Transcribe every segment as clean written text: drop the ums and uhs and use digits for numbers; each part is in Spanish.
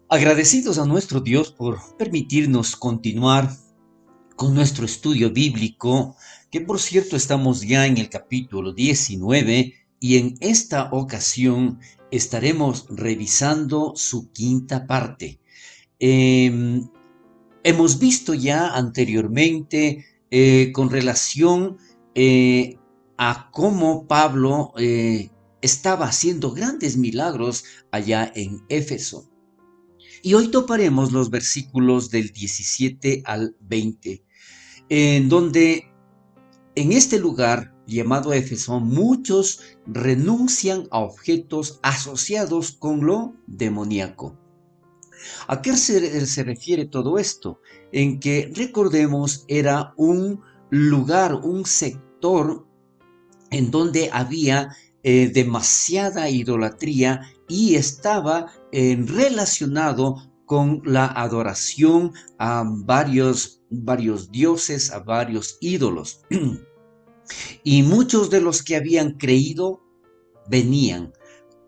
Agradecidos a nuestro Dios por permitirnos continuar con nuestro estudio bíblico, que por cierto estamos ya en el capítulo 19 y en esta ocasión estaremos revisando su quinta parte. Eh, Hemos visto ya anteriormente con relación eh, a cómo Pablo estaba haciendo grandes milagros allá en Éfeso. Y hoy toparemos los versículos del 17 al 20, en donde en este lugar llamado Éfeso muchos renuncian a objetos asociados con lo demoníaco. ¿A qué se refiere todo esto? En que, recordemos, era un lugar, un sector en donde había demasiada idolatría y estaba relacionado con la adoración a varios dioses, a varios ídolos. Y muchos de los que habían creído venían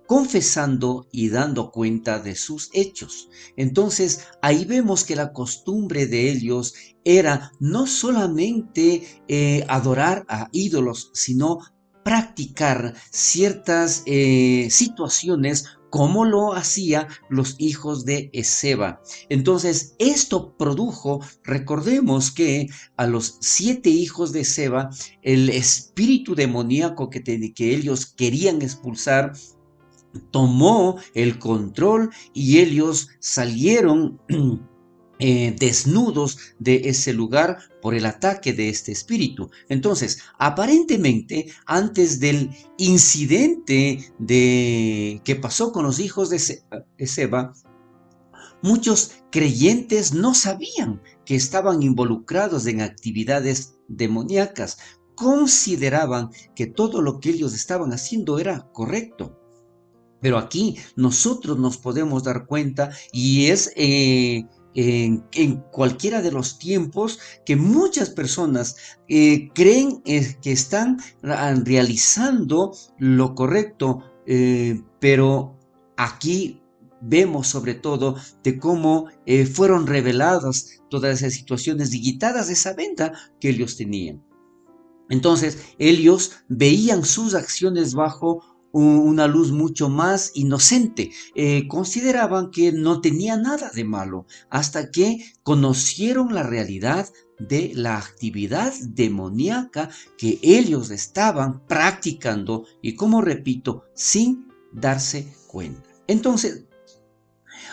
confesando y dando cuenta de sus hechos. Entonces, ahí vemos que la costumbre de ellos era no solamente adorar a ídolos, sino practicar ciertas situaciones como lo hacía los hijos de Eseba. Entonces, esto produjo, recordemos que a los 7 hijos de Eseba, el espíritu demoníaco que ellos querían expulsar, tomó el control y ellos salieron desnudos de ese lugar por el ataque de este espíritu. Entonces, aparentemente, antes del incidente que pasó con los hijos de Seba, muchos creyentes no sabían que estaban involucrados en actividades demoníacas. Consideraban que todo lo que ellos estaban haciendo era correcto. Pero aquí nosotros nos podemos dar cuenta y es en cualquiera de los tiempos que muchas personas creen que están realizando lo correcto, pero aquí vemos sobre todo de cómo fueron reveladas todas esas situaciones y quitadas de esa venda que ellos tenían. Entonces, ellos veían sus acciones bajo una luz mucho más inocente. Consideraban que no tenía nada de malo hasta que conocieron la realidad de la actividad demoníaca que ellos estaban practicando y, como repito, sin darse cuenta. Entonces,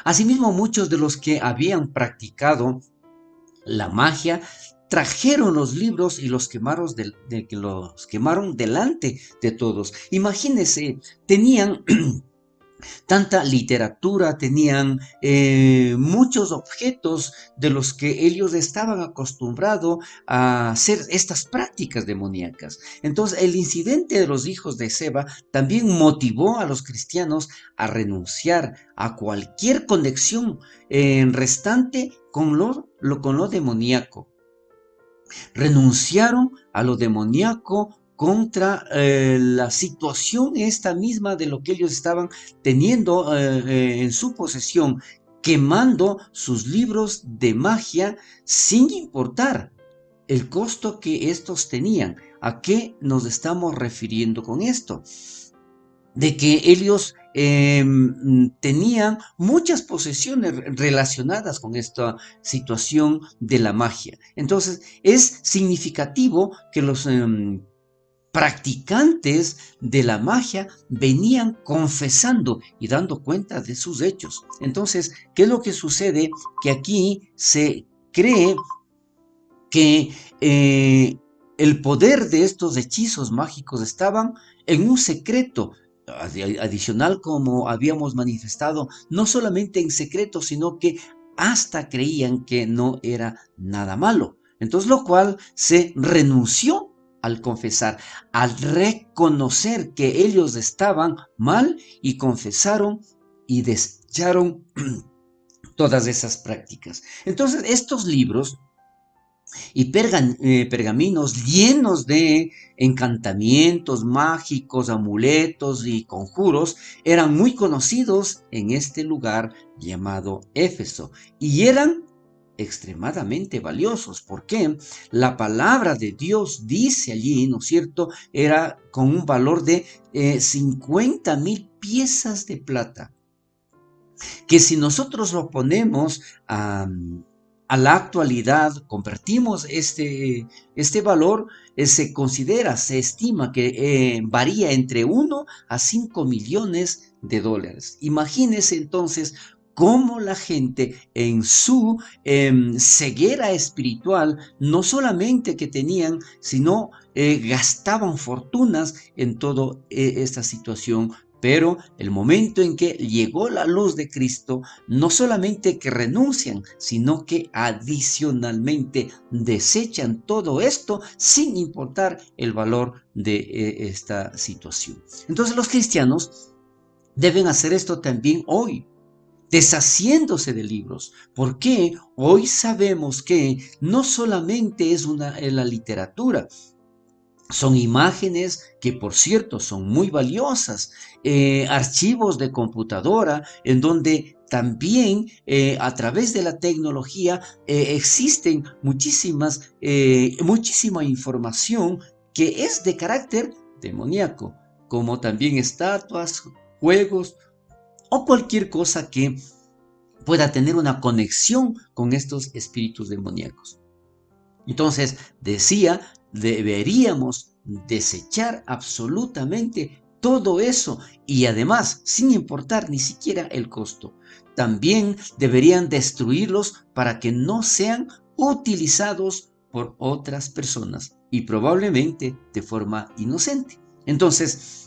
asimismo, muchos de los que habían practicado la magia, trajeron los libros y los quemaron delante de todos. Imagínense, tenían tanta literatura, tenían muchos objetos de los que ellos estaban acostumbrados a hacer estas prácticas demoníacas. Entonces, el incidente de los hijos de Seba también motivó a los cristianos a renunciar a cualquier conexión restante con lo demoníaco. Renunciaron a lo demoníaco contra la situación esta misma de lo que ellos estaban teniendo en su posesión, quemando sus libros de magia sin importar el costo que estos tenían. ¿A qué nos estamos refiriendo con esto? De que ellos tenían muchas posesiones relacionadas con esta situación de la magia. Entonces, es significativo que los practicantes de la magia venían confesando y dando cuenta de sus hechos. Entonces, ¿qué es lo que sucede? Que aquí se cree que el poder de estos hechizos mágicos estaban en un secreto adicional, como habíamos manifestado, no solamente en secreto, sino que hasta creían que no era nada malo. Entonces, lo cual se renunció al confesar, al reconocer que ellos estaban mal y confesaron y desecharon todas esas prácticas. Entonces, estos libros y pergaminos llenos de encantamientos mágicos, amuletos y conjuros eran muy conocidos en este lugar llamado Éfeso y eran extremadamente valiosos, porque la palabra de Dios dice allí, ¿no es cierto?, era con un valor de 50,000 piezas de plata, que si nosotros lo ponemos a la actualidad, convertimos este valor, se considera, se estima que varía entre 1 a 5 millones de dólares. Imagínense entonces cómo la gente en su ceguera espiritual, no solamente que tenían, sino gastaban fortunas en toda esta situación. Pero el momento en que llegó la luz de Cristo, no solamente que renuncian, sino que adicionalmente desechan todo esto sin importar el valor de esta situación. Entonces los cristianos deben hacer esto también hoy, deshaciéndose de libros, porque hoy sabemos que no solamente es la literatura, son imágenes que, por cierto, son muy valiosas, archivos de computadora en donde también a través de la tecnología existen muchísima información que es de carácter demoníaco, como también estatuas, juegos o cualquier cosa que pueda tener una conexión con estos espíritus demoníacos. Entonces, decía, deberíamos desechar absolutamente todo eso y además, sin importar ni siquiera el costo. También deberían destruirlos para que no sean utilizados por otras personas y probablemente de forma inocente. Entonces,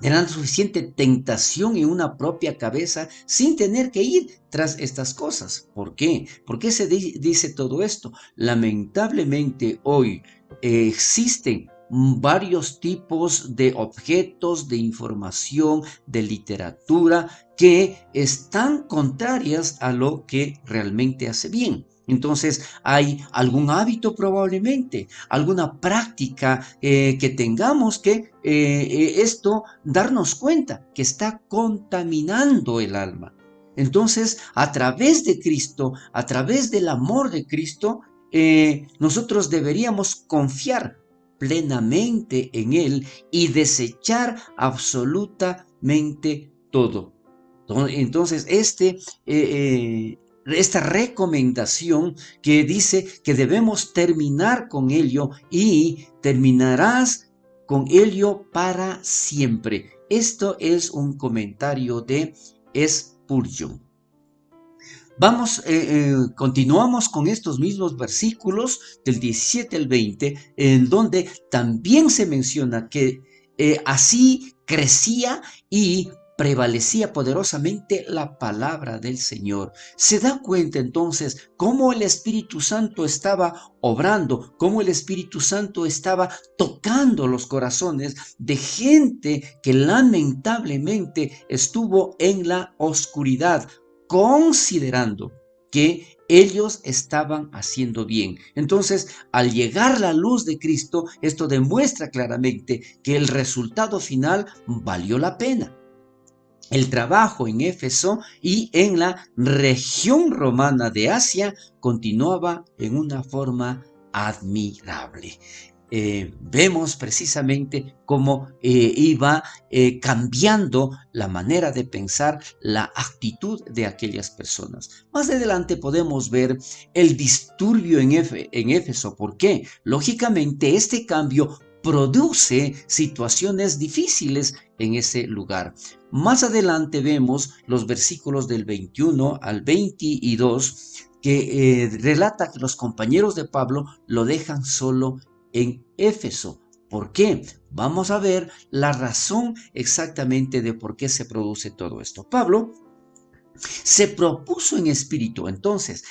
tendrán suficiente tentación en una propia cabeza sin tener que ir tras estas cosas. ¿Por qué? ¿Por qué se dice todo esto? Lamentablemente hoy existen varios tipos de objetos, de información, de literatura que están contrarias a lo que realmente hace bien. Entonces, hay algún hábito probablemente, alguna práctica que tengamos que esto darnos cuenta que está contaminando el alma. Entonces, a través de Cristo, a través del amor de Cristo, nosotros deberíamos confiar plenamente en Él y desechar absolutamente todo. Entonces, esta recomendación que dice que debemos terminar con ello y terminarás con ello para siempre. Esto es un comentario de Spurgeon. Continuamos con estos mismos versículos del 17 al 20, en donde también se menciona que así crecía y prevalecía poderosamente la palabra del Señor. Se da cuenta entonces cómo el Espíritu Santo estaba obrando, cómo el Espíritu Santo estaba tocando los corazones de gente que lamentablemente estuvo en la oscuridad, considerando que ellos estaban haciendo bien. Entonces, al llegar la luz de Cristo, esto demuestra claramente que el resultado final valió la pena. El trabajo en Éfeso y en la región romana de Asia continuaba en una forma admirable. Vemos precisamente cómo iba cambiando la manera de pensar, la actitud de aquellas personas. Más adelante podemos ver el disturbio en Éfeso. ¿Por qué? Lógicamente este cambio produce situaciones difíciles en ese lugar. Más adelante vemos los versículos del 21 al 22 que relata que los compañeros de Pablo lo dejan solo en Éfeso. ¿Por qué? Vamos a ver la razón exactamente de por qué se produce todo esto. Pablo se propuso en espíritu, entonces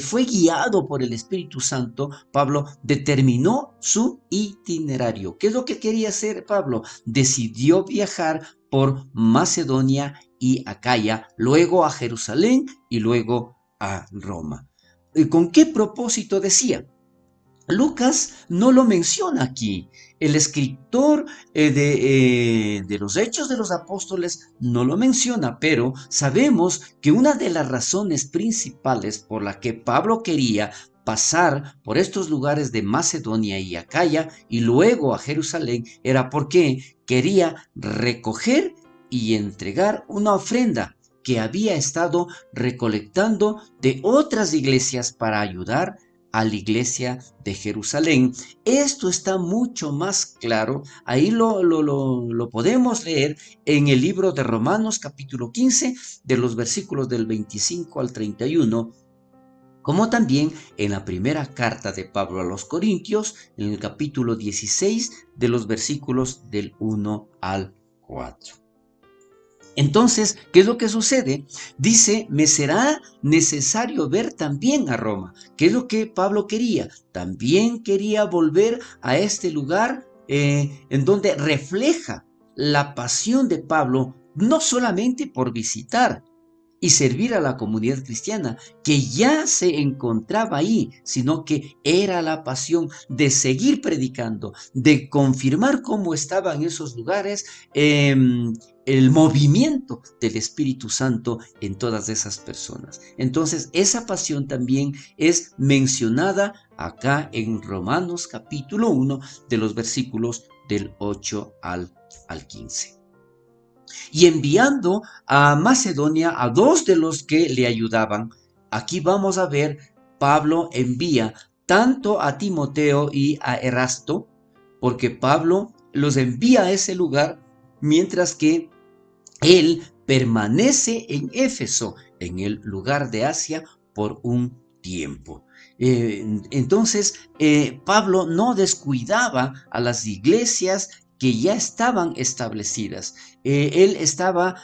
fue guiado por el Espíritu Santo. Pablo determinó su itinerario. ¿Qué es lo que quería hacer Pablo? Decidió viajar por Macedonia y Acaya, luego a Jerusalén y luego a Roma. ¿Con qué propósito decía? Lucas no lo menciona aquí. El escritor de los Hechos de los Apóstoles no lo menciona, pero sabemos que una de las razones principales por la que Pablo quería pasar por estos lugares de Macedonia y Acaya y luego a Jerusalén era porque quería recoger y entregar una ofrenda que había estado recolectando de otras iglesias para ayudar a la iglesia de Jerusalén. Esto está mucho más claro, ahí lo podemos leer en el libro de Romanos capítulo 15, de los versículos del 25 al 31, como también en la primera carta de Pablo a los Corintios, en el capítulo 16, de los versículos del 1 al 4. Entonces, ¿qué es lo que sucede? Dice, me será necesario ver también a Roma. ¿Qué es lo que Pablo quería? También quería volver a este lugar en donde refleja la pasión de Pablo, no solamente por visitar y servir a la comunidad cristiana, que ya se encontraba ahí, sino que era la pasión de seguir predicando, de confirmar cómo estaban esos lugares, el movimiento del Espíritu Santo en todas esas personas. Entonces, esa pasión también es mencionada acá en Romanos capítulo 1, de los versículos del 8 al 15. Y enviando a Macedonia a dos de los que le ayudaban. Aquí vamos a ver, Pablo envía tanto a Timoteo y a Erasto, porque Pablo los envía a ese lugar, mientras que él permanece en Éfeso, en el lugar de Asia, por un tiempo. Entonces, Pablo no descuidaba a las iglesias que ya estaban establecidas. Él estaba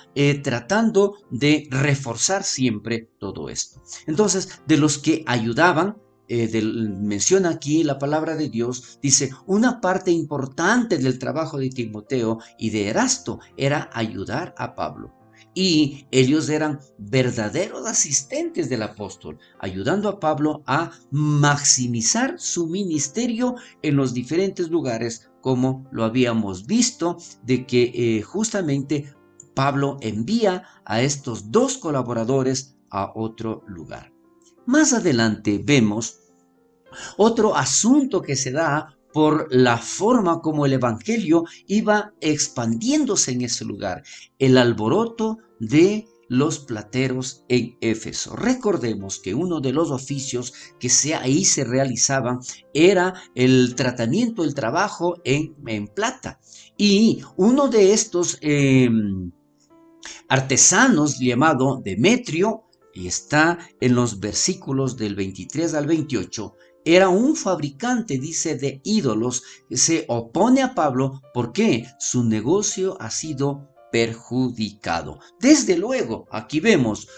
tratando de reforzar siempre todo esto. Entonces, de los que ayudaban, menciona aquí la palabra de Dios, dice, una parte importante del trabajo de Timoteo y de Erasto era ayudar a Pablo. Y ellos eran verdaderos asistentes del apóstol, ayudando a Pablo a maximizar su ministerio en los diferentes lugares, como lo habíamos visto, de que justamente Pablo envía a estos dos colaboradores a otro lugar. Más adelante vemos otro asunto que se da por la forma como el evangelio iba expandiéndose en ese lugar, el alboroto de los plateros en Éfeso. Recordemos que uno de los oficios que ahí se realizaban era el tratamiento, el trabajo en plata. Y uno de estos artesanos llamado Demetrio, y está en los versículos del 23 al 28, era un fabricante, dice, de ídolos, que se opone a Pablo porque su negocio ha sido perjudicado. Desde luego, aquí vemos,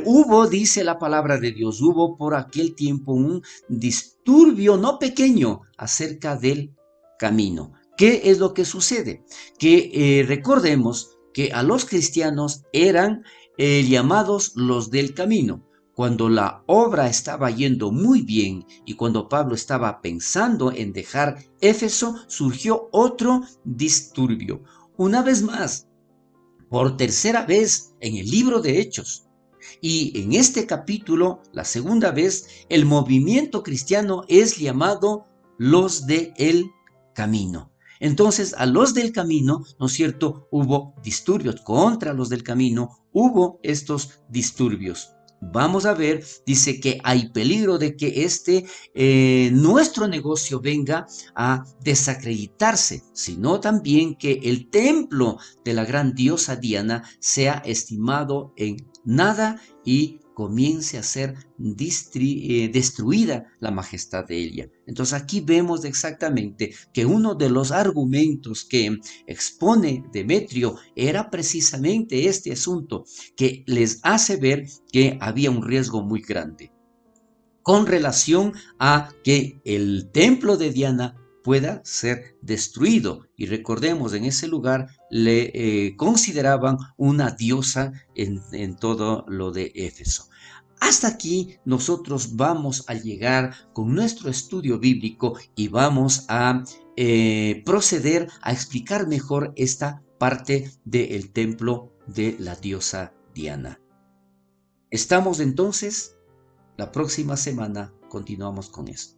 hubo, dice la palabra de Dios, hubo por aquel tiempo un disturbio no pequeño acerca del camino. ¿Qué es lo que sucede? Que recordemos que a los cristianos eran llamados los del camino. Cuando la obra estaba yendo muy bien y cuando Pablo estaba pensando en dejar Éfeso, surgió otro disturbio. Una vez más, por tercera vez en el libro de Hechos. Y en este capítulo, la segunda vez, el movimiento cristiano es llamado los del camino. Entonces, a los del camino, ¿no es cierto?, hubo disturbios contra los del camino, hubo estos disturbios. Vamos a ver, dice que hay peligro de que nuestro negocio venga a desacreditarse, sino también que el templo de la gran diosa Diana sea estimado en nada y comience a ser destruida la majestad de ella. Entonces aquí vemos exactamente que uno de los argumentos que expone Demetrio era precisamente este asunto, que les hace ver que había un riesgo muy grande con relación a que el templo de Diana pueda ser destruido. Y recordemos, en ese lugar le consideraban una diosa en todo lo de Éfeso. Hasta aquí nosotros vamos a llegar con nuestro estudio bíblico y vamos a proceder a explicar mejor esta parte del templo de la diosa Diana. Estamos entonces, la próxima semana continuamos con esto.